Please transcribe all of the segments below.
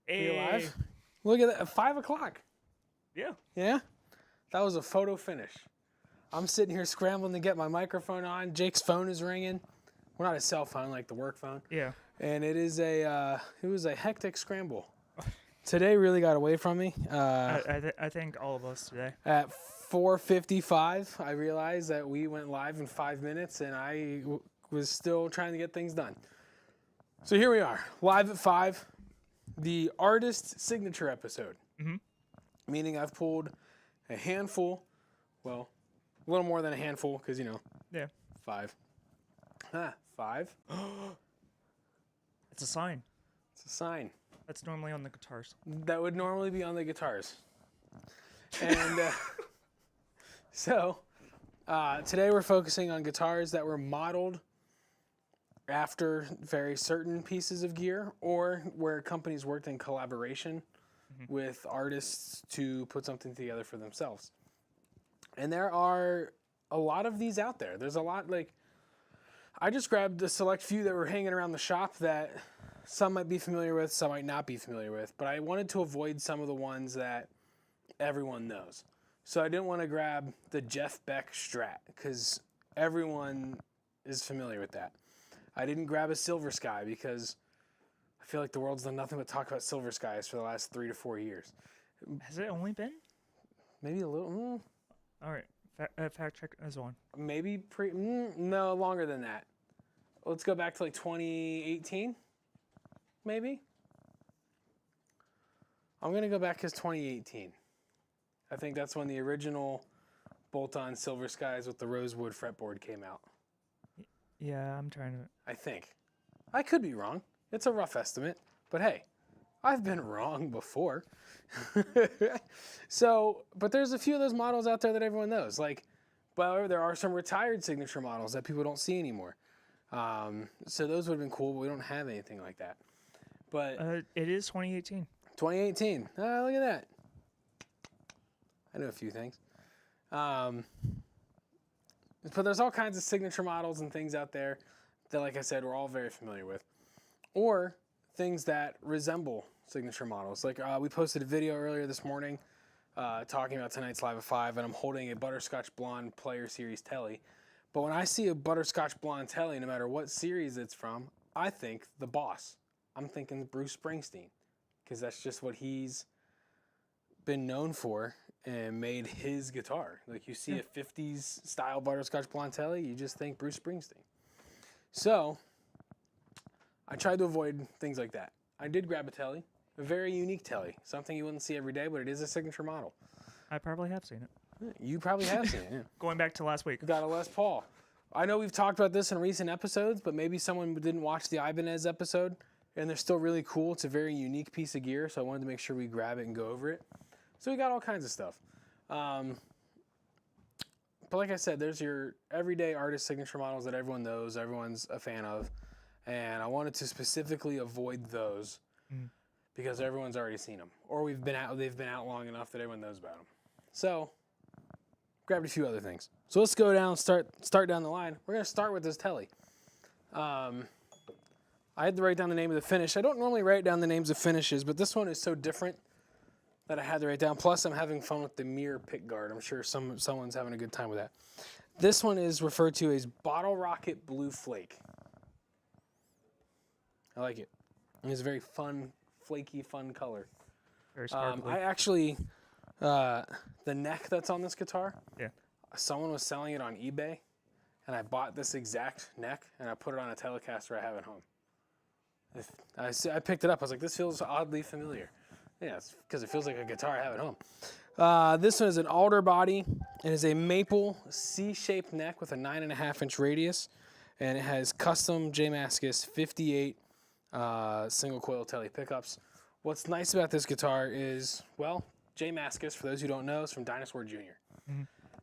We live? Hey. Look at that, 5 o'clock. Yeah. Yeah? That was a photo finish. I'm sitting here scrambling to get my microphone on. Jake's phone is ringing. Well, not his cell phone, like the work phone. Yeah. And it was a hectic scramble. Today really got away from me. I think all of us today. At 4:55, I realized that we went live in 5 minutes, and I was still trying to get things done. So here we are, live at 5, the artist signature episode. Meaning I've pulled a handful, well, a little more than a handful, because, Yeah. 5. 5. It's a sign. It's a sign. That's normally on the guitars. That would normally be on the guitars. And today we're focusing on guitars that were modeled after very certain pieces of gear, or where companies worked in collaboration with artists to put something together for themselves. And there are a lot of these out there. There's a lot, like, I just grabbed a select few that were hanging around the shop that some might be familiar with, some might not be familiar with, but I wanted to avoid some of the ones that everyone knows. So I didn't want to grab the Jeff Beck Strat, because everyone is familiar with that. I didn't grab a Silver Sky because I feel like the world's done nothing but talk about Silver Skies for the last 3 to 4 years. Has it only been? Maybe a little, All right. Fact check as one. maybe no, longer than that. Let's go back to like 2018, maybe. I'm going to go back as 2018. I think that's when the original bolt-on Silver Skies with the rosewood fretboard came out. Yeah, I'm trying to. I think. I could be wrong. It's a rough estimate, but hey, I've been wrong before. But there's a few of those models out there that everyone knows. But there are some retired signature models that people don't see anymore. So those would have been cool, but we don't have anything like that. But It is 2018. 2018. Look at that. I know a few things. But there's all kinds of signature models and things out there that, like I said, we're all very familiar with. Or things that resemble signature models. Like we posted a video earlier this morning talking about tonight's Live at 5, and I'm holding a Butterscotch Blonde Player Series Telly. But when I see a Butterscotch Blonde Telly, no matter what series it's from, I think the boss. I'm thinking Bruce Springsteen, because that's just what he's been known for and made his guitar. Like, you see a 50s style Butterscotch Blonde Telly, you just think Bruce Springsteen. So I tried to avoid things like that. I did grab a Telly, a very unique Telly, something you wouldn't see every day, but it is a signature model. I probably have seen it. You probably have seen it, yeah. Going back to last week. Got a Les Paul. I know we've talked about this in recent episodes, but maybe someone didn't watch the Ibanez episode, and they're still really cool. It's a very unique piece of gear, so I wanted to make sure we grab it and go over it. So we got all kinds of stuff. But like I said, there's your everyday artist signature models that everyone knows, everyone's a fan of, and I wanted to specifically avoid those because everyone's already seen them, or they've been out long enough that everyone knows about them. So grabbed a few other things. So let's go down, start down the line. We're gonna start with this Telly. I had to write down the name of the finish. I don't normally write down the names of finishes, but this one is so different that I had to write down. Plus, I'm having fun with the mirror pick guard. I'm sure someone's having a good time with that. This one is referred to as Bottle Rocket Blue Flake. I like it. And it's a very fun, flaky, fun color. Very sparkly. I actually, the neck that's on this guitar, Yeah. someone was selling it on eBay, and I bought this exact neck, and I put it on a Telecaster I have at home. I picked it up. I was like, this feels oddly familiar. Yeah, it's because it feels like a guitar I have at home. This one is an alder body. It is a maple C-shaped neck with a 9.5-inch radius, and it has custom J Mascis 58 single coil Telly pickups. What's nice about this guitar is, well, J Mascis, for those who don't know, is from Dinosaur Jr.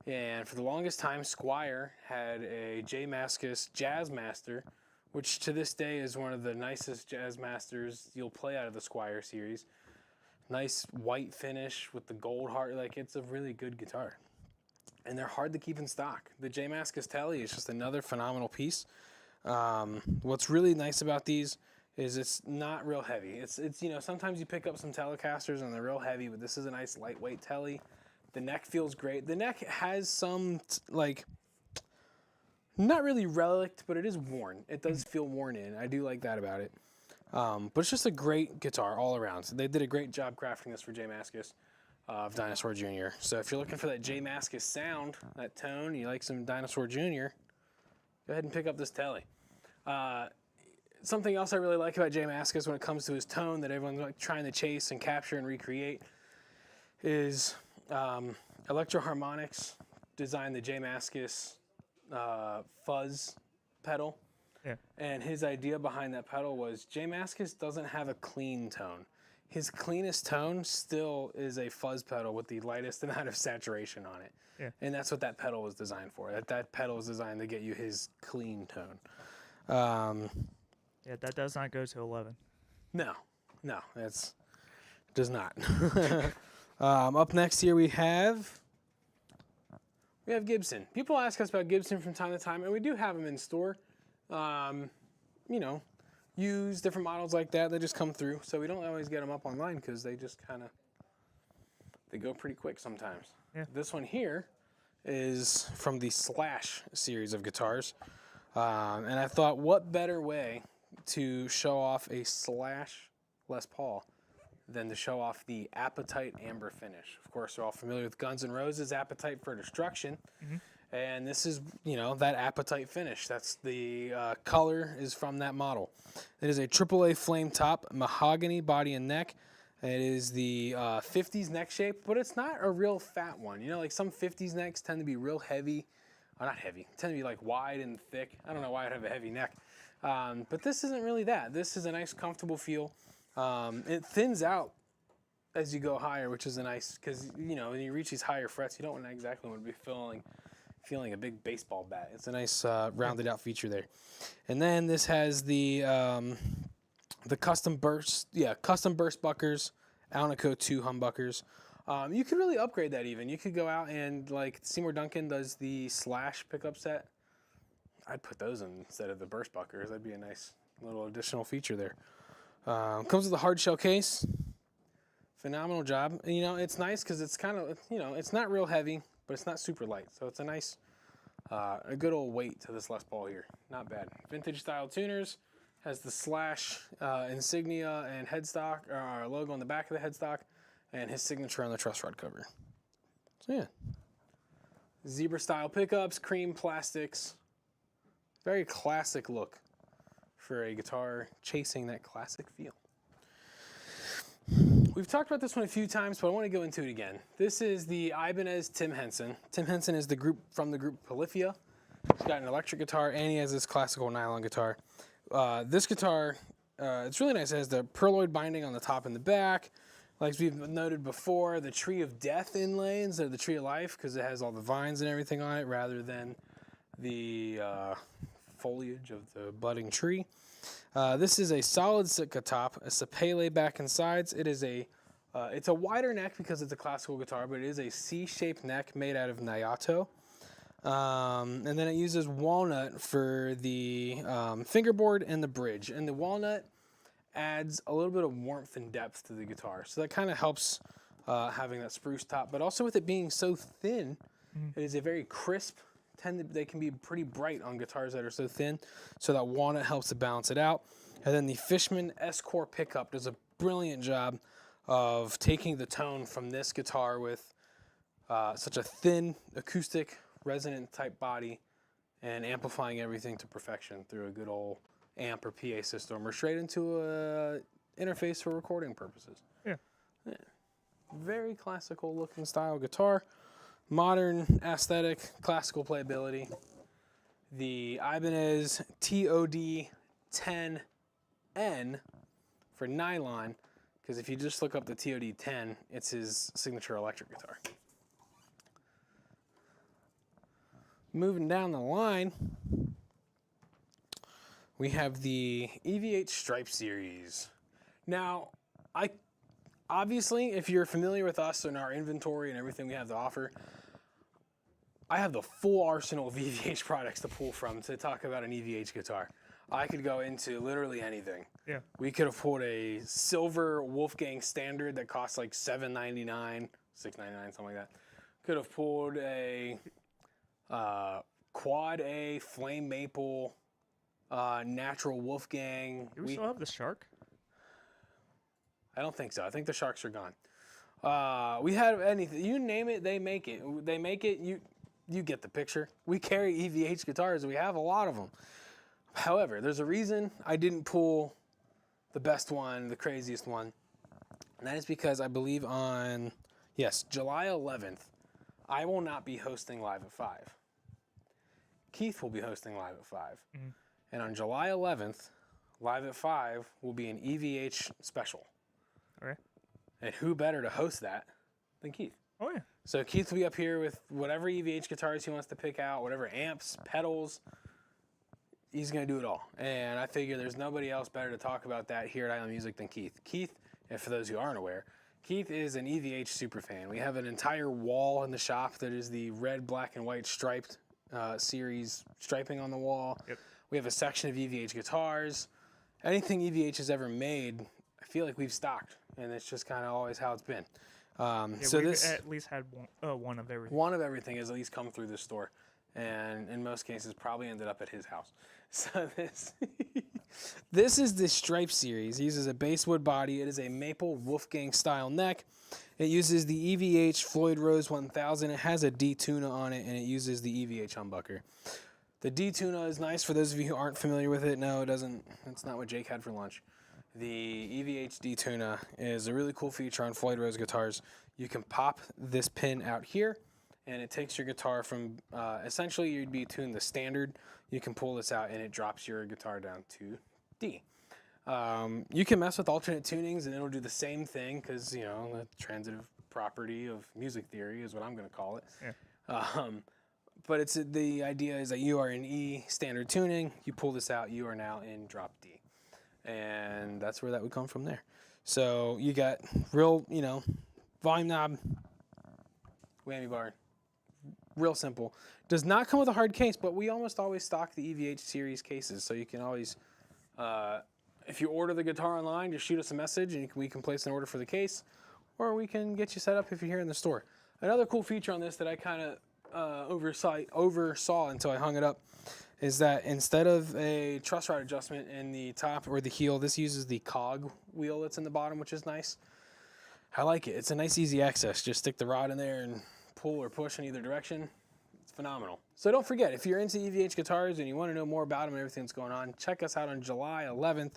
And for the longest time, Squier had a J Mascis Jazzmaster, which to this day is one of the nicest Jazzmasters you'll play out of the Squier series. Nice white finish with the gold heart. Like, it's a really good guitar. And they're hard to keep in stock. The J Mascis Telly is just another phenomenal piece. What's really nice about these is it's not real heavy. It's sometimes you pick up some Telecasters and they're real heavy, but this is a nice lightweight Tele. The neck feels great. The neck has some not really relict, but it is worn. It does feel worn in. I do like that about it. But it's just a great guitar all around. So they did a great job crafting this for J Mascis of Dinosaur Jr. So if you're looking for that J Mascis sound, that tone, you like some Dinosaur Jr., go ahead and pick up this Tele. Something else I really like about J Mascis when it comes to his tone that everyone's like trying to chase and capture and recreate is Electro Harmonix designed the J Mascis fuzz pedal. Yeah. And his idea behind that pedal was J Mascis doesn't have a clean tone. His cleanest tone still is a fuzz pedal with the lightest amount of saturation on it. Yeah. And that's what that pedal was designed for. That pedal was designed to get you his clean tone. Yeah, that does not go to 11. No, that's does not. Up next here we have Gibson. People ask us about Gibson from time to time, and we do have them in store. Use different models like that. They just come through, so we don't always get them up online because they just they go pretty quick sometimes. Yeah. This one here is from the Slash series of guitars, and I thought, what better way to show off a Slash Les Paul than to show off the Appetite Amber finish. Of course, you're all familiar with Guns N' Roses' Appetite for Destruction. Mm-hmm. And this is, that Appetite finish. That's the color is from that model. It is a AAA flame top, mahogany body and neck. It is the 50s neck shape, but it's not a real fat one. Like some 50s necks tend to be real heavy. Or not heavy, tend to be like wide and thick. I don't know why I'd have a heavy neck. But this isn't really that. This is a nice, comfortable feel. It thins out as you go higher, which is a nice, because, when you reach these higher frets, you don't exactly want to be feeling a big baseball bat. It's a nice rounded out feature there. And then this has the custom burst buckers, Alnico 2 humbuckers. You could really upgrade that even. You could go out and, like Seymour Duncan does the Slash pickup set. I'd put those in instead of the burst buckers. That'd be a nice little additional feature there. Comes with a hard shell case. Phenomenal job. And, it's nice because it's kind of, it's not real heavy, but it's not super light. So it's a nice, a good old weight to this Les Paul here. Not bad. Vintage style tuners. Has the Slash insignia and headstock, or logo on the back of the headstock, and his signature on the truss rod cover. So yeah. Zebra style pickups, cream plastics. Very classic look for a guitar chasing that classic feel. We've talked about this one a few times, but I want to go into it again. This is the Ibanez Tim Henson. Tim Henson is from the group Polyphia. He's got an electric guitar, and he has this classical nylon guitar. This guitar, it's really nice. It has the perloid binding on the top and the back. Like we've noted before, the Tree of Death inlay instead of the Tree of Life, because it has all the vines and everything on it rather than the foliage of the budding tree. This is a solid Sitka top, a Sapele back and sides. It is it's a wider neck because it's a classical guitar, but it is a C-shaped neck made out of Nayato. And then it uses walnut for the fingerboard and the bridge. And the walnut adds a little bit of warmth and depth to the guitar. So that kind of helps having that spruce top. But also with it being so thin, it is a very crisp. They can be pretty bright on guitars that are so thin. So that walnut helps to balance it out. And then the Fishman S-Core pickup does a brilliant job of taking the tone from this guitar with such a thin acoustic resonant type body and amplifying everything to perfection through a good old amp or PA system or straight into a interface for recording purposes. Yeah. Very classical looking style guitar. Modern aesthetic, classical playability. The Ibanez TOD 10N for nylon, because if you just look up the TOD 10, it's his signature electric guitar. Moving down the line, we have the EVH Stripe series. Now, obviously, if you're familiar with us and our inventory and everything we have to offer, I have the full arsenal of EVH products to pull from to talk about an EVH guitar. I could go into literally anything. Yeah. We could have pulled a silver Wolfgang standard that costs like $7.99, $6.99, something like that. Could have pulled a quad A flame maple natural Wolfgang. Do we still have the shark? I don't think so. I think the sharks are gone. We had anything. You name it, they make it. They make it. You get the picture. We carry EVH guitars. We have a lot of them. However, there's a reason I didn't pull the best one, the craziest one. And that is because I believe on, July 11th, I will not be hosting Live at 5. Keith will be hosting Live at 5. Mm-hmm. And on July 11th, Live at 5 will be an EVH special. Okay. And who better to host that than Keith? Oh, yeah. So Keith will be up here with whatever EVH guitars he wants to pick out, whatever amps, pedals. He's going to do it all. And I figure there's nobody else better to talk about that here at Island Music than Keith. Keith, and for those who aren't aware, Keith is an EVH superfan. We have an entire wall in the shop that is the red, black, and white striped series striping on the wall. Yep. We have a section of EVH guitars. Anything EVH has ever made, I feel like we've stocked. And it's just kind of always how it's been. So we've this at least had one of everything. One of everything has at least come through the store, and in most cases probably ended up at his house. So this is the Stripe series. It uses a basswood body. It is a maple Wolfgang style neck. It uses the EVH Floyd Rose 1000. It has a D-Tuna on it, and it uses the EVH humbucker. The D-Tuna is nice for those of you who aren't familiar with it. No, it doesn't. That's not what Jake had for lunch. The EVH D-Tuna is a really cool feature on Floyd Rose guitars. You can pop this pin out here, and it takes your guitar from, essentially you'd be tuned the standard. You can pull this out, and it drops your guitar down to D. You can mess with alternate tunings, and it'll do the same thing because, you know, the transitive property of music theory is what I'm going to call it. Yeah. But it's the idea is that you are in E standard tuning. You pull this out, you are now in drop D. And that's where that would come from there. So you got real, you know, volume knob, whammy bar, real simple. Does not come with a hard case, but we almost always stock the EVH series cases. So you can always, if you order the guitar online, just shoot us a message and we can place an order for the case, or we can get you set up if you're here in the store. Another cool feature on this that I kind of oversaw until I hung it up is that instead of a truss rod adjustment in the top or the heel, this uses the cog wheel that's in the bottom, which is nice. I like it. It's a nice, easy access. Just stick the rod in there and pull or push in either direction. It's phenomenal. So don't forget, if you're into EVH guitars and you want to know more about them and everything that's going on, check us out on July 11th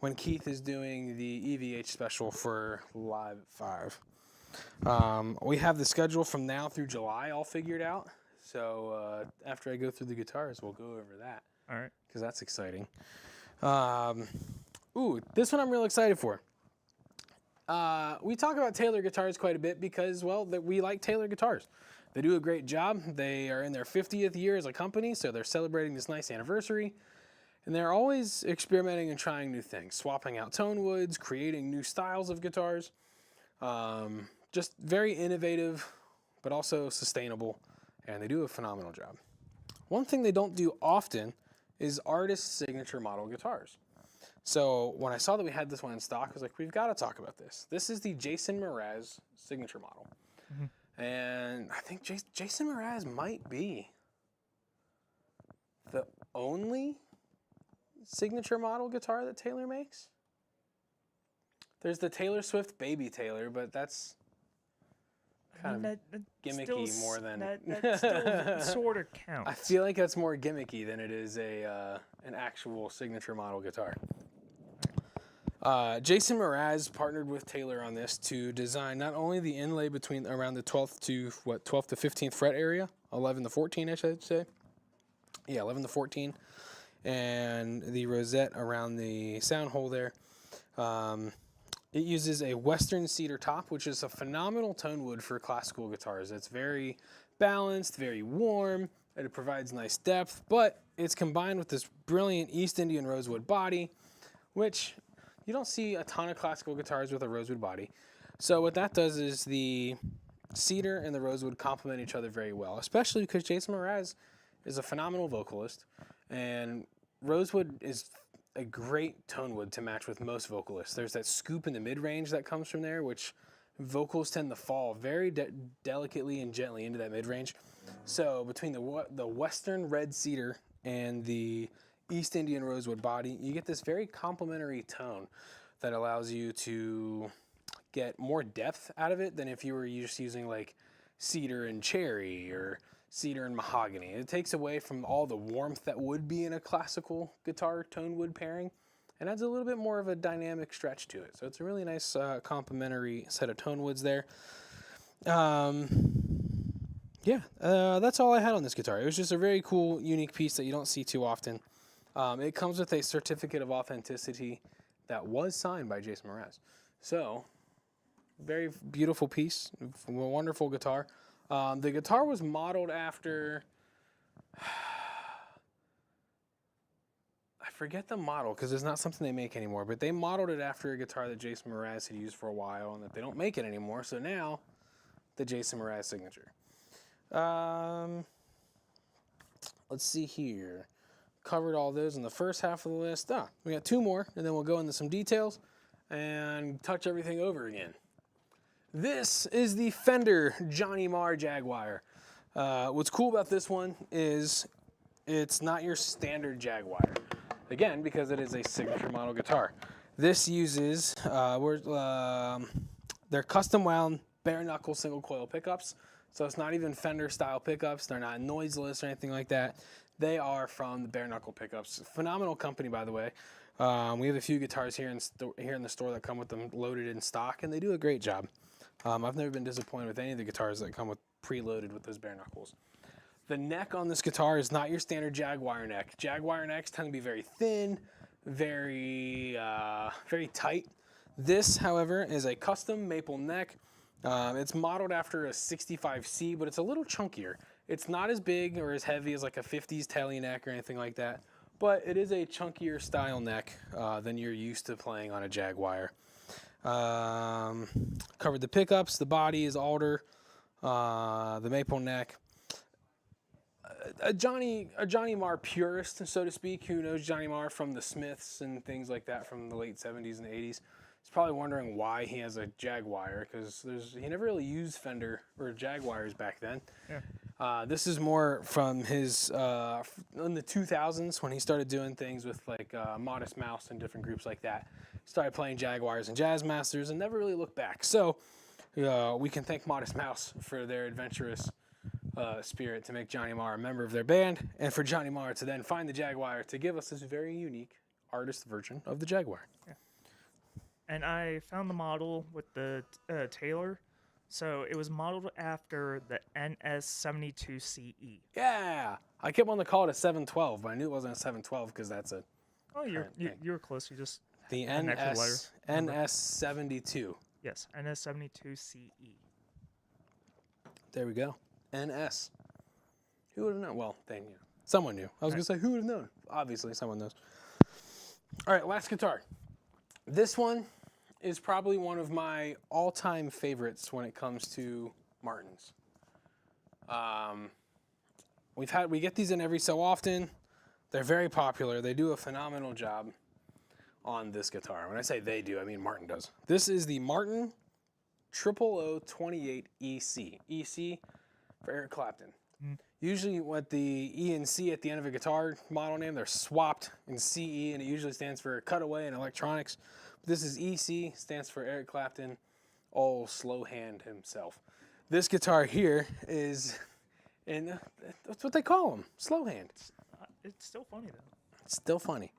when Keith is doing the EVH special for Live at 5. We have the schedule from now through July all figured out. So after I go through the guitars, we'll go over that. All right. Because that's exciting. This one I'm real excited for. We talk about Taylor guitars quite a bit because, well, we like Taylor guitars. They do a great job. They are in their 50th year as a company, so they're celebrating this nice anniversary. And they're always experimenting and trying new things, swapping out tone woods, creating new styles of guitars. Just very innovative, but also sustainable, and they do a phenomenal job. One thing they don't do often is artist signature model guitars. So when I saw that we had this one in stock, I was like, we've got to talk about this. This is the Jason Mraz signature model. Mm-hmm. And I think Jason Mraz might be the only signature model guitar that Taylor makes. There's the Taylor Swift Baby Taylor, but that's kind of gimmicky more than... That still sort of counts. I feel like that's more gimmicky than it is an actual signature model guitar. Jason Mraz partnered with Taylor on this to design not only the inlay between around the 12th to 15th fret area, 11 to 14, I should say. Yeah, 11 to 14. And the rosette around the sound hole there. It uses a Western cedar top, which is a phenomenal tone wood for classical guitars. It's very balanced, very warm, and it provides nice depth, but it's combined with this brilliant East Indian rosewood body, which you don't see a ton of classical guitars with a rosewood body. So what that does is the cedar and the rosewood complement each other very well, especially because Jason Mraz is a phenomenal vocalist, and rosewood is a great tone wood to match with most vocalists. There's that scoop in the mid-range that comes from there, which vocals tend to fall very delicately and gently into that mid-range. So between the western red cedar and the East Indian rosewood body, you get this very complementary tone that allows you to get more depth out of it than if you were just using like cedar and cherry or cedar and mahogany. It takes away from all the warmth that would be in a classical guitar tone wood pairing and adds a little bit more of a dynamic stretch to it. So it's a really nice complementary set of tone woods there. That's all I had on this guitar. It was just a very cool, unique piece that you don't see too often. It comes with a certificate of authenticity that was signed by Jason Mraz. So, very beautiful piece, a wonderful guitar. The guitar was modeled after, I forget the model because it's not something they make anymore, but they modeled it after a guitar that Jason Mraz had used for a while and that they don't make it anymore. So now, the Jason Mraz signature. Let's see here. Covered all those in the first half of the list. We got two more, and then we'll go into some details and touch everything over again. This is the Fender Johnny Marr Jaguar. What's cool about this one is it's not your standard Jaguar. Again, because it is a signature model guitar. This uses they're custom wound bare knuckle single coil pickups. So it's not even Fender style pickups. They're not noiseless or anything like that. They are from the bare knuckle pickups. Phenomenal company, by the way. We have a few guitars here in the store that come with them loaded in stock, and they do a great job. I've never been disappointed with any of the guitars that come with preloaded with those bare knuckles. The neck on this guitar is not your standard Jaguar neck. Jaguar necks tend to be very thin, very tight. This, however, is a custom maple neck. It's modeled after a 65C, but it's a little chunkier. It's not as big or as heavy as like a 50s Tele neck or anything like that, but it is a chunkier style neck than you're used to playing on a Jaguar. Covered the pickups, the body is alder, the maple neck. A Johnny Marr purist, so to speak, who knows Johnny Marr from the Smiths and things like that from the late 70s and 80s. He's probably wondering why he has a Jaguar, because he never really used Fender or Jaguars back then. Yeah. This is more from his in the 2000s when he started doing things with like Modest Mouse and different groups like that. Started playing Jaguars and Jazz Masters and never really looked back. So we can thank Modest Mouse for their adventurous spirit to make Johnny Marr a member of their band, and for Johnny Marr to then find the Jaguar to give us this very unique artist version of the Jaguar. Yeah. And I found the model with the Taylor. So it was modeled after the NS72CE. Yeah, I kept wanting to call it a 712, but I knew it wasn't a 712 because that's a. Oh, you were close. You just the NS72. Yes, NS72CE. There we go. NS. Who would have known? Well, then someone knew. I was gonna say who would have known. Obviously, someone knows. All right, last guitar. This one is probably one of my all-time favorites when it comes to Martins. We get these in every so often. They're very popular. They do a phenomenal job on this guitar. When I say they do, I mean Martin does. This is the Martin 00028 EC. EC for Eric Clapton. Usually what the E and C at the end of a guitar model name, they're swapped in CE, and it usually stands for cutaway in electronics. This is EC, stands for Eric Clapton, old slow hand himself. This guitar here is, and that's what they call him, slow hand. It's still funny, though. It's still funny.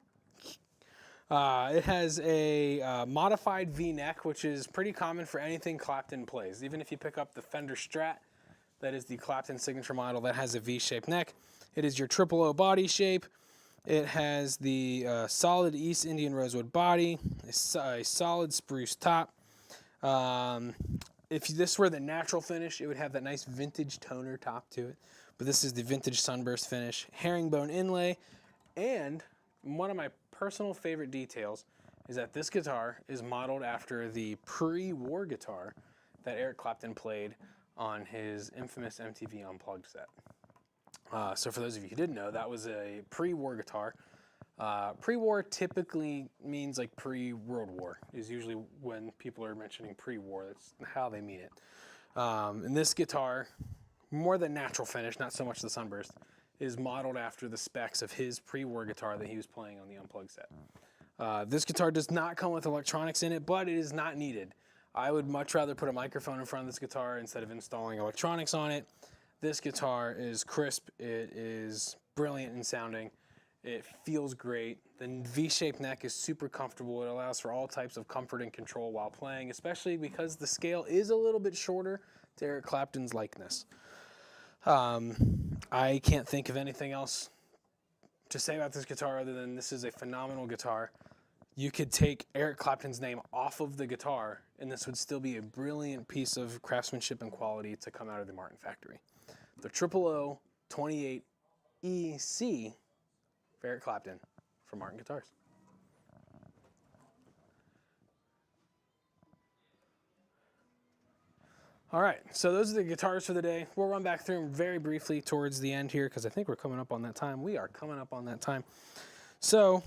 It has a modified V-neck, which is pretty common for anything Clapton plays. Even if you pick up the Fender Strat, that is the Clapton signature model that has a V-shaped neck. It is your 000 body shape. It has the solid East Indian rosewood body, a solid spruce top. If this were the natural finish, it would have that nice vintage toner top to it. But this is the vintage sunburst finish, herringbone inlay, and one of my personal favorite details is that this guitar is modeled after the pre-war guitar that Eric Clapton played on his infamous MTV Unplugged set. So for those of you who didn't know, that was a pre-war guitar Pre-war typically means like pre-World War is usually when people are mentioning pre-war. That's how they mean it. And this guitar, more than natural finish, not so much the sunburst, is modeled after the specs of his pre-war guitar that he was playing on the Unplugged set. This guitar does not come with electronics in it, but it is not needed. I would much rather put a microphone in front of this guitar instead of installing electronics on it. This guitar is crisp. It is brilliant in sounding. It feels great. The V-shaped neck is super comfortable. It allows for all types of comfort and control while playing, especially because the scale is a little bit shorter to Eric Clapton's likeness. I can't think of anything else to say about this guitar other than this is a phenomenal guitar. You could take Eric Clapton's name off of the guitar, and this would still be a brilliant piece of craftsmanship and quality to come out of the Martin factory. The 000 28 EC for Eric Clapton from Martin Guitars. All right, so those are the guitars for the day. We'll run back through them very briefly towards the end here because I think we're coming up on that time. We are coming up on that time. So,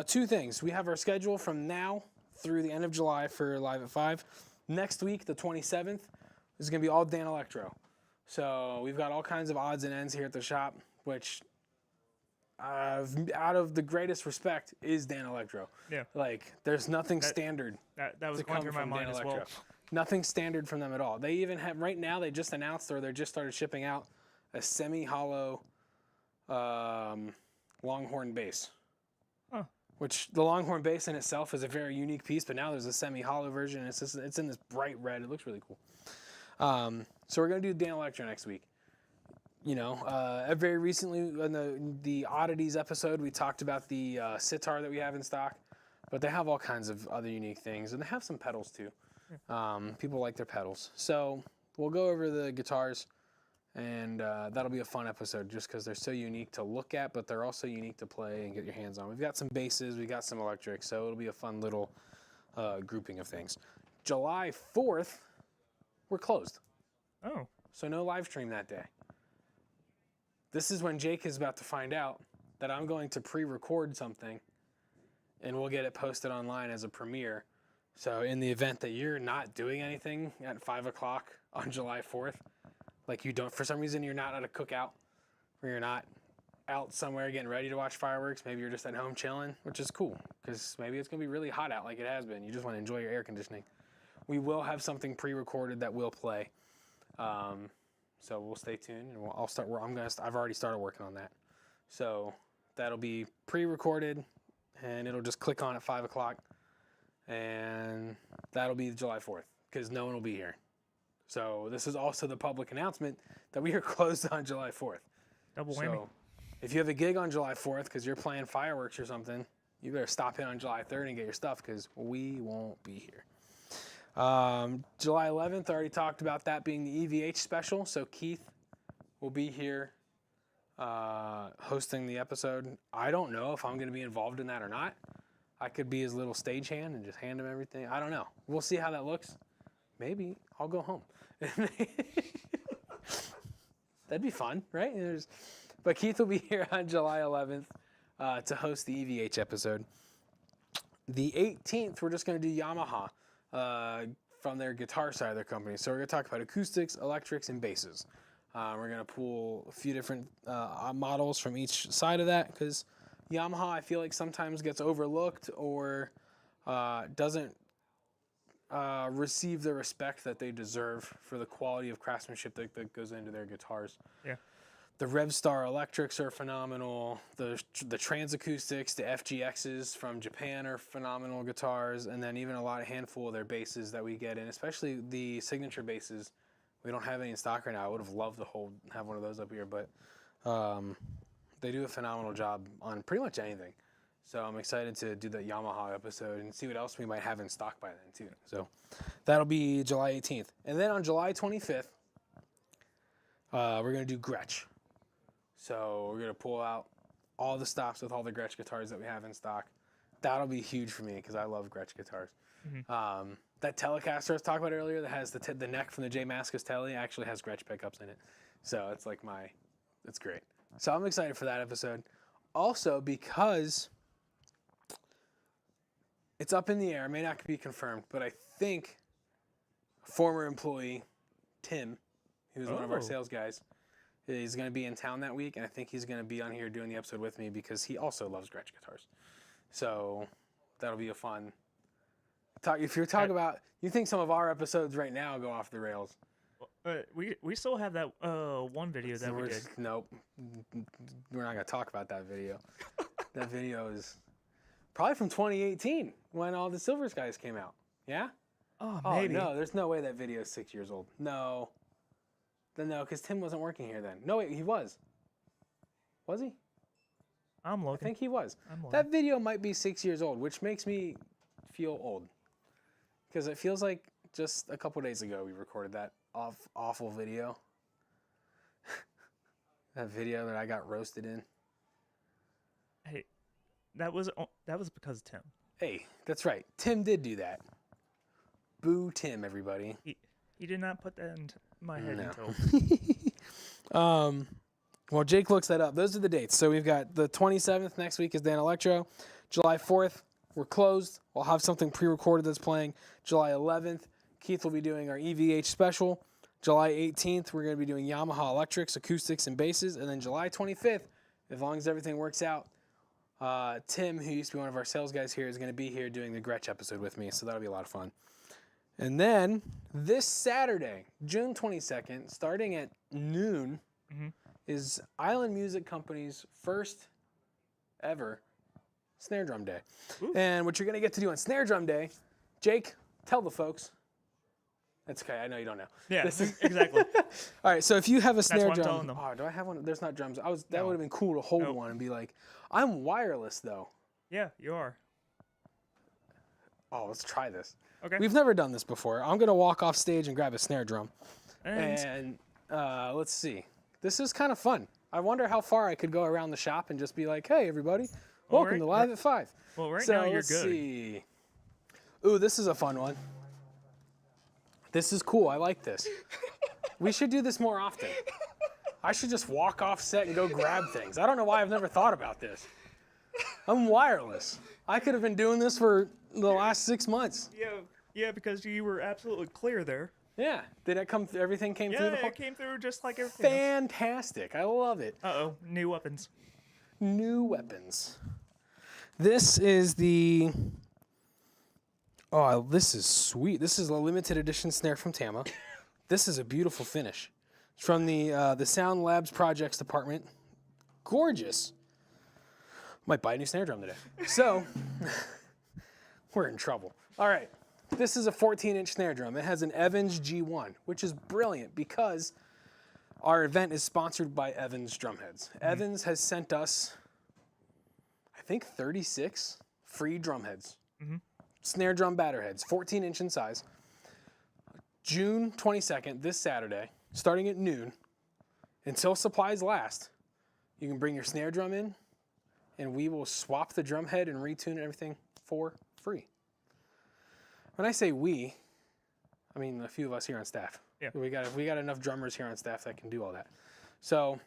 two things. We have our schedule from now through the end of July for Live at 5. Next week, the 27th, is going to be all Danelectro. So, we've got all kinds of odds and ends here at the shop, which, out of the greatest respect, is Danelectro. Yeah. Like, there's nothing standard. That was going through my mind as well. Nothing standard from them at all. They even have, right now, they just announced or they just started shipping out a semi-hollow Longhorn bass. Huh. Which the Longhorn bass in itself is a very unique piece, but now there's a semi-hollow version. It's in this bright red. It looks really cool. So we're going to do Danelectro next week. You know, very recently in the Oddities episode, we talked about the sitar that we have in stock, but they have all kinds of other unique things, and they have some pedals too. People like their pedals. So we'll go over the guitars, and that'll be a fun episode just because they're so unique to look at, but they're also unique to play and get your hands on. We've got some basses, we've got some electrics, so it'll be a fun little grouping of things. July 4th, we're closed. Oh. So no live stream that day. This is when Jake is about to find out that I'm going to pre-record something, and we'll get it posted online as a premiere. So in the event that you're not doing anything at 5 o'clock on July 4th, like you don't, for some reason you're not at a cookout, or you're not out somewhere getting ready to watch fireworks, maybe you're just at home chilling, which is cool, because maybe it's going to be really hot out like it has been. You just want to enjoy your air conditioning. We will have something pre-recorded that will play. So we'll stay tuned, and I'll start where I've already started working on that. So that'll be pre-recorded, and it'll just click on at 5 o'clock. And that'll be July 4th because no one will be here. So this is also the public announcement that we are closed on July 4th. Double whammy. So if you have a gig on July 4th because you're playing fireworks or something, you better stop in on July 3rd and get your stuff because we won't be here. July 11th, I already talked about that being the EVH special. So Keith will be here hosting the episode. I don't know if I'm going to be involved in that or not. I could be his little stagehand and just hand him everything. I don't know. We'll see how that looks. Maybe I'll go home. That'd be fun, right? But Keith will be here on July 11th to host the EVH episode. The 18th, we're just going to do Yamaha from their guitar side of their company. So we're going to talk about acoustics, electrics, and basses. We're going to pull a few different models from each side of that because Yamaha, I feel like sometimes gets overlooked or doesn't receive the respect that they deserve for the quality of craftsmanship that goes into their guitars. Yeah. The Revstar electrics are phenomenal. The Transacoustics, the FGXs from Japan are phenomenal guitars, and then even a handful of their basses that we get in, especially the signature basses. We don't have any in stock right now. I would have loved to have one of those up here, but they do a phenomenal job on pretty much anything. So I'm excited to do the Yamaha episode and see what else we might have in stock by then too. So that'll be July 18th. And then on July 25th, we're going to do Gretsch. So we're going to pull out all the stops with all the Gretsch guitars that we have in stock. That'll be huge for me because I love Gretsch guitars. Mm-hmm. That Telecaster I was talking about earlier that has the neck from the J Mascis Tele actually has Gretsch pickups in it. So it's like it's great. So I'm excited for that episode. Also because It's up in the air. It may not be confirmed, but I think a former employee, Tim, who's one of our Oh. sales guys, is going to be in town that week, and I think he's going to be on here doing the episode with me because he also loves Gretsch guitars. So that'll be a fun talk. If you're talking about, you think some of our episodes right now go off the rails. We still have that one video that we did. Nope. We're not going to talk about that video. That video is probably from 2018 when all the Silver Skies came out. Yeah? Oh, Oh, maybe. no. There's no way that video is 6 years old. No. Then no, because Tim wasn't working here then. No, wait, he was. Was he? I'm I looking. think he was. I'm looking. That video might be 6 years old, which makes me feel old. Because it feels like just a couple days ago we recorded that awful video. That video that I got roasted in. Hey, that was because of Tim. Hey, that's right. Tim did do that. Boo Tim, everybody. He did not put that in my head No. until Well, Jake looks that up. Those are the dates. So we've got the 27th next week is Dan Electro. July 4th, we're closed. We'll have something pre-recorded that's playing. July 11th, Keith will be doing our EVH special. July 18th, we're going to be doing Yamaha electrics, acoustics, and basses. And then July 25th, as long as everything works out, Tim, who used to be one of our sales guys here, is going to be here doing the Gretsch episode with me. So that'll be a lot of fun. And then this Saturday, June 22nd, starting at noon, is Island Music Company's first ever Snare Drum Day. Ooh. And what you're going to get to do on Snare Drum Day, Jake, tell the folks. That's okay. I know you don't know. yeah, This is- exactly. All right, so if you have a snare what I'm drum, telling them. oh, do I have one? There's not drums. That No. would have been cool to hold Nope. one and be like, I'm wireless though. Yeah, you are. Oh, let's try this. Okay. We've never done this before. I'm gonna walk off stage and grab a snare drum, And and let's see. This is kind of fun. I wonder how far I could go around the shop and just be like, "Hey, everybody, Well, welcome right- to Live at 5." well, right So now you're let's good. see. Ooh, this is a fun one. This is cool. I like this. We should do this more often. I should just walk off set and go grab things. I don't know why I've never thought about this. I'm wireless. I could have been doing this for the last 6 months. Yeah, because you were absolutely clear there. Yeah. Did it come? Everything came through Yeah, the hole? it came through just like everything else. Fantastic. I love it. Uh-oh, new weapons. New weapons. This is the. Oh, this is sweet. This is a limited edition snare from Tama. This is a beautiful finish. It's from the Sound Labs Projects department. Gorgeous. Might buy a new snare drum today. So, we're in trouble. All right. This is a 14-inch snare drum. It has an Evans G1, which is brilliant because our event is sponsored by Evans Drumheads. Evans has sent us, I think, 36 free drumheads. Snare drum batter heads, 14-inch in size. June 22nd, this Saturday, starting at noon, until supplies last, you can bring your snare drum in, and we will swap the drum head and retune everything for free. When I say we, I mean a few of us here on staff. Yeah. We got enough drummers here on staff that can do all that. So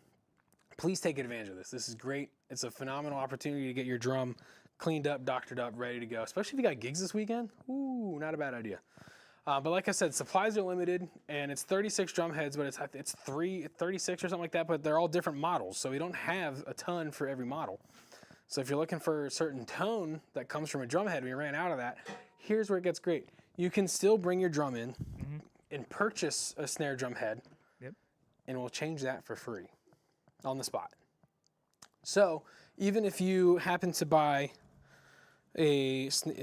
please take advantage of this. This is great. It's a phenomenal opportunity to get your drum cleaned up, doctored up, ready to go. Especially if you got gigs this weekend. Ooh, not a bad idea. But like I said, supplies are limited, and it's 36 drum heads, but it's 36 or something like that, but they're all different models, so we don't have a ton for every model. So if you're looking for a certain tone that comes from a drum head, we ran out of that. Here's where it gets great. You can still bring your drum in and purchase a snare drum head, Yep. and we'll change that for free on the spot. So even if you happen to buy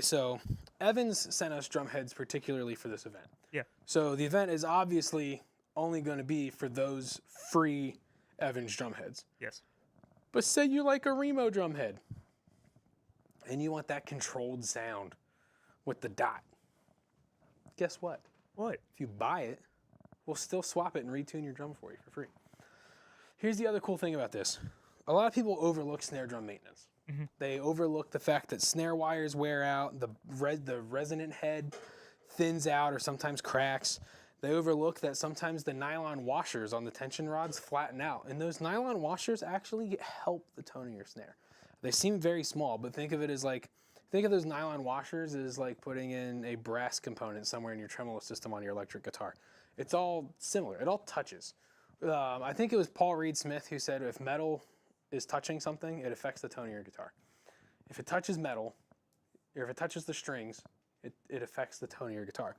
so Evans sent us drum heads particularly for this event. Yeah. So the event is obviously only going to be for those free Evans drum heads. Yes. But say you like a Remo drum head and you want that controlled sound with the dot. Guess what? What? If you buy it, we'll still swap it and retune your drum for you for free. Here's the other cool thing about this. A lot of people overlook snare drum maintenance. They overlook the fact that snare wires wear out, the resonant head thins out or sometimes cracks. They overlook that sometimes the nylon washers on the tension rods flatten out, and those nylon washers actually help the tone of your snare. They seem very small, but think of it as like Think of those nylon washers as like putting in a brass component somewhere in your tremolo system on your electric guitar. It's all similar. It all touches. I think it was Paul Reed Smith who said if metal is touching something, it affects the tone of your guitar. If it touches metal, or if it touches the strings, it affects the tone of your guitar.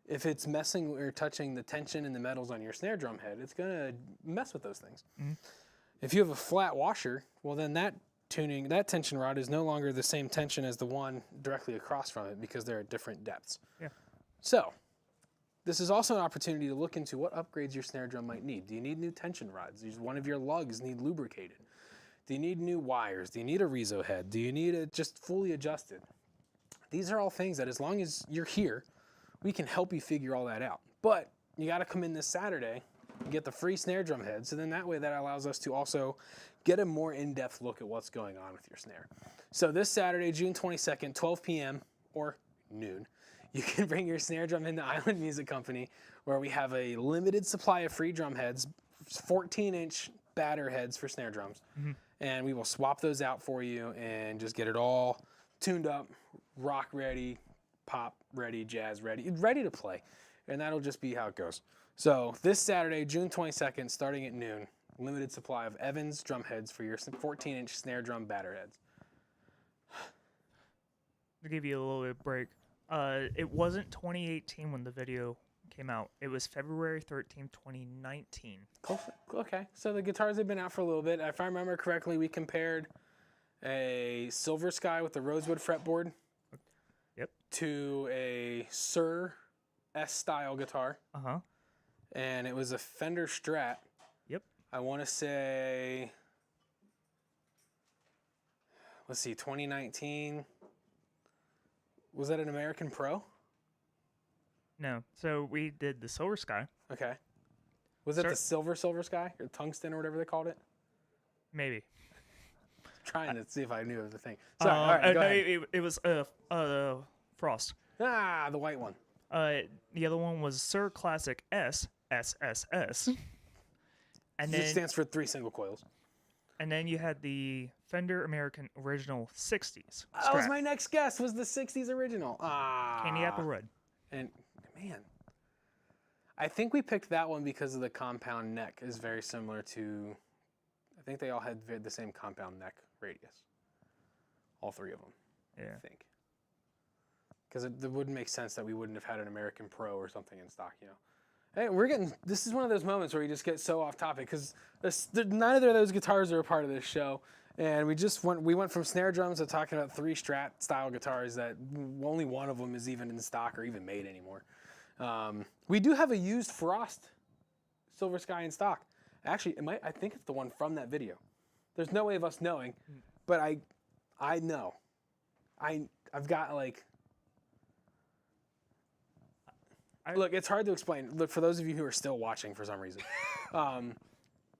If it's messing or touching the tension and the metals on your snare drum head, it's gonna mess with those things. If you have a flat washer, well then that tension rod is no longer the same tension as the one directly across from it because they're at different depths. Yeah. So, this is also an opportunity to look into what upgrades your snare drum might need. Do you need new tension rods? Does one of your lugs need lubricated? Do you need new wires? Do you need a Rezo head? Do you need it just fully adjusted? These are all things that as long as you're here, we can help you figure all that out. But you got to come in this Saturday and get the free snare drum head. So then that way that allows us to also get a more in-depth look at what's going on with your snare. So this Saturday, June 22nd, 12 p.m. or noon, you can bring your snare drum into Island Music Company, where we have a limited supply of free drum heads, 14-inch batter heads for snare drums. And we will swap those out for you and just get it all tuned up, rock ready, pop ready, jazz ready, ready to play. And that'll just be how it goes. So this Saturday, June 22nd, starting at noon, limited supply of Evans drum heads for your 14-inch snare drum batter heads. To give you a little bit of break, it wasn't 2018 when the video came out. It was February 13th, 2019. Okay, so the guitars have been out for a little bit. If I remember correctly, we compared a Silver Sky with the rosewood fretboard to a Sir S-style guitar. And it was a Fender Strat. I want to say, let's see, 2019. Was that an American Pro? No. So we did the Silver Sky. Okay. Was it the Silver Sky? Or Tungsten or whatever they called it? Maybe. Trying to see if I knew of the thing. Sorry, all right, go ahead. It was Frost. Ah, the white one. The other one was Sir Classic SSS. And It then stands for 3 single coils. And then you had the Fender American Original 60s. That was my next guess, was the 60s original. Candy Apple Red. And, man, I think we picked that one because of the compound neck is very similar to, I think they all had the same compound neck radius. All 3 of them, Yeah. I think. Because it wouldn't make sense that we wouldn't have had an American Pro or something in stock, you know. Hey, this is one of those moments where you just get so off topic because neither of those guitars are a part of this show. And we went from snare drums to talking about 3 Strat style guitars that only one of them is even in stock or even made anymore. We do have a used Frost Silver Sky in stock. Actually, I think it's the one from that video. There's no way of us knowing, but I know. I've got like. Look, it's hard to explain. Look, for those of you who are still watching for some reason,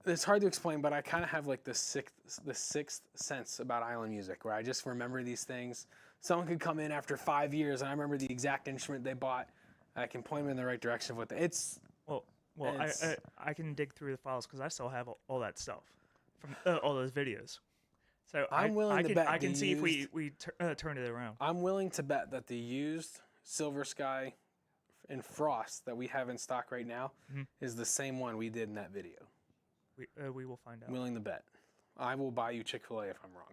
it's hard to explain, but I kind of have like the sixth sense about island music, where I just remember these things. Someone could come in after 5 years, and I remember the exact instrument they bought. I can point them in the right direction of what it's. Well, I can dig through the files because I still have all that stuff from all those videos. So I'm willing to bet I can see if we turn it around. I'm willing to bet that the used Silver Sky and Frost that we have in stock right now is the same one we did in that video. We will find out. I'm willing to bet. I will buy you Chick-fil-A if I'm wrong.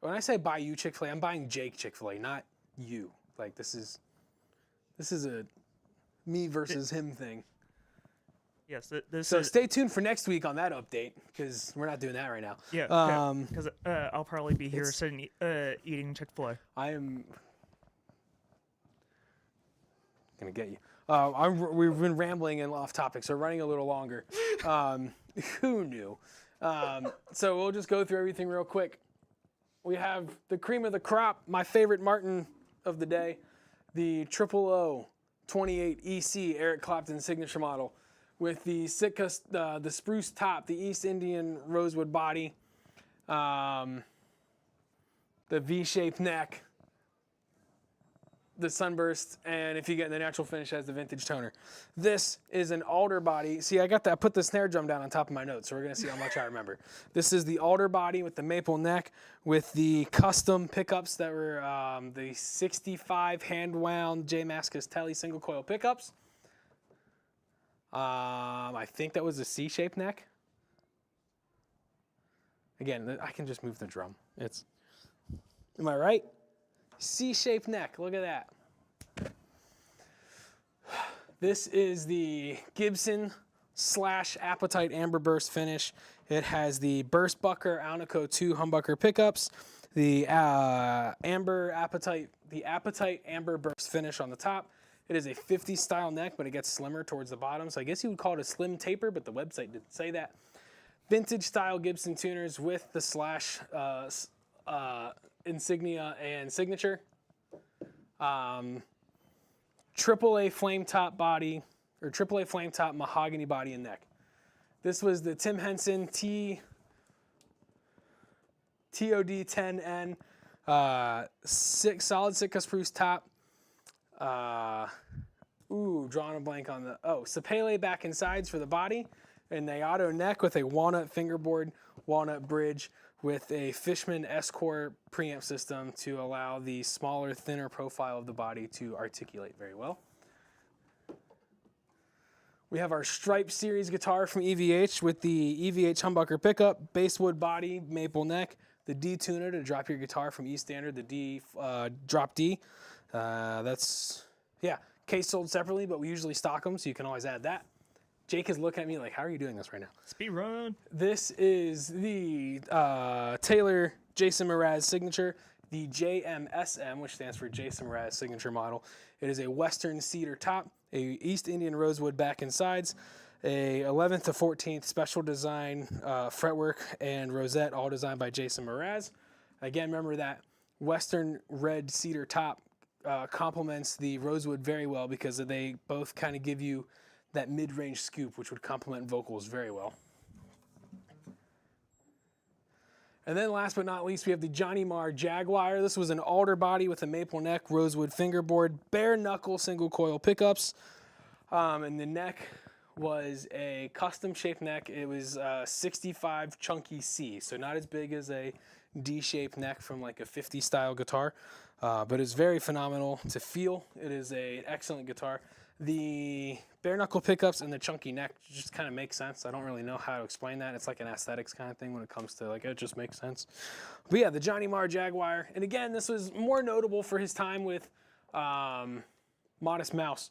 When I say buy you Chick-fil-A, I'm buying Jake Chick-fil-A, not you. Like this is a me versus him thing. Yes, so stay tuned for next week on that update because we're not doing that right now. Yeah, because I'll probably be here sitting eating Chick-fil-A. I am gonna get you. We've been rambling and off topic, so we're running a little longer. Who knew? So we'll just go through everything real quick. We have the cream of the crop, my favorite Martin of the day, the 000 28 EC Eric Clapton signature model with the Sitka, the spruce top, the East Indian rosewood body, the V-shaped neck, the sunburst, and if you get the natural finish as the vintage toner. This is an alder body. See, I put the snare drum down on top of my notes, so we're gonna see how much I remember. This is the alder body with the maple neck with the custom pickups that were the 65 hand wound J. Mascis Telly single coil pickups. I think that was a C-shaped neck. Again, I can just move the drum. Am I right? C-shaped neck, look at that. This is the Gibson / Appetite Amber Burst finish. It has the Burst Bucker Alnico 2 humbucker pickups, the Appetite Amber Burst finish on the top. It is a 50 style neck, but it gets slimmer towards the bottom. So I guess you would call it a slim taper, but the website didn't say that. Vintage style Gibson tuners with the / insignia and signature. AAA flame top body, or AAA flame top mahogany body and neck. This was the Tim Henson TOD10N solid Sitka spruce top. Drawing a blank on the Sapele back and sides for the body, and the auto neck with a walnut fingerboard, walnut bridge with a Fishman S-Core preamp system to allow the smaller, thinner profile of the body to articulate very well. We have our Stripe Series guitar from EVH with the EVH humbucker pickup, basswood body, maple neck, the D tuner to drop your guitar from E standard, the D drop D. Case sold separately, but we usually stock them, so you can always add that. Jake is looking at me like, how are you doing this right now? Speed run. This is the Taylor Jason Mraz signature, the JMSM, which stands for Jason Mraz signature model. It is a Western cedar top, a East Indian rosewood back and sides, a 11th to 14th special design fretwork and rosette, all designed by Jason Mraz. Again, remember that Western red cedar top complements the rosewood very well because they both kind of give you that mid-range scoop, which would complement vocals very well. And then last but not least, we have the Johnny Marr Jaguar. This was an alder body with a maple neck, rosewood fingerboard, bare knuckle single coil pickups. And the neck was a custom shaped neck. It was 65 chunky C, so not as big as a D-shaped neck from like a 50 style guitar, but it's very phenomenal to feel. It is an excellent guitar. The bare knuckle pickups and the chunky neck just kind of make sense. I don't really know how to explain that. It's like an aesthetics kind of thing when it comes to like, it just makes sense. But yeah, the Johnny Marr Jaguar. And again, this was more notable for his time with Modest Mouse,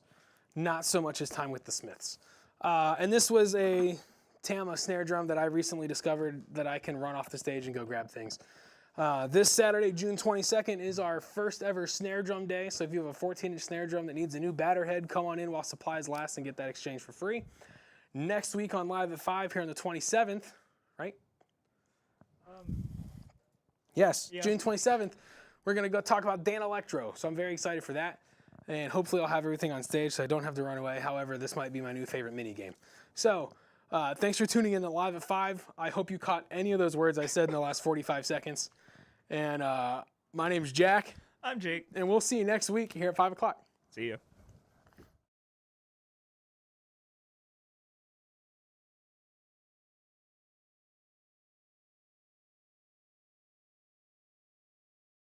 not so much his time with the Smiths. And this was a Tama snare drum that I recently discovered that I can run off the stage and go grab things. This Saturday, June 22nd, is our first ever snare drum day. So if you have a 14-inch snare drum that needs a new batter head, come on in while supplies last and get that exchange for free. Next week on Live at 5 here on the 27th, right? Yes, yeah. June 27th, we're going to go talk about Dan Electro. So I'm very excited for that. And hopefully I'll have everything on stage so I don't have to run away. However, this might be my new favorite mini game. So thanks for tuning in to Live at 5. I hope you caught any of those words I said in the last 45 seconds. And my name's Jack. I'm Jake. And we'll see you next week here at 5 o'clock. See ya.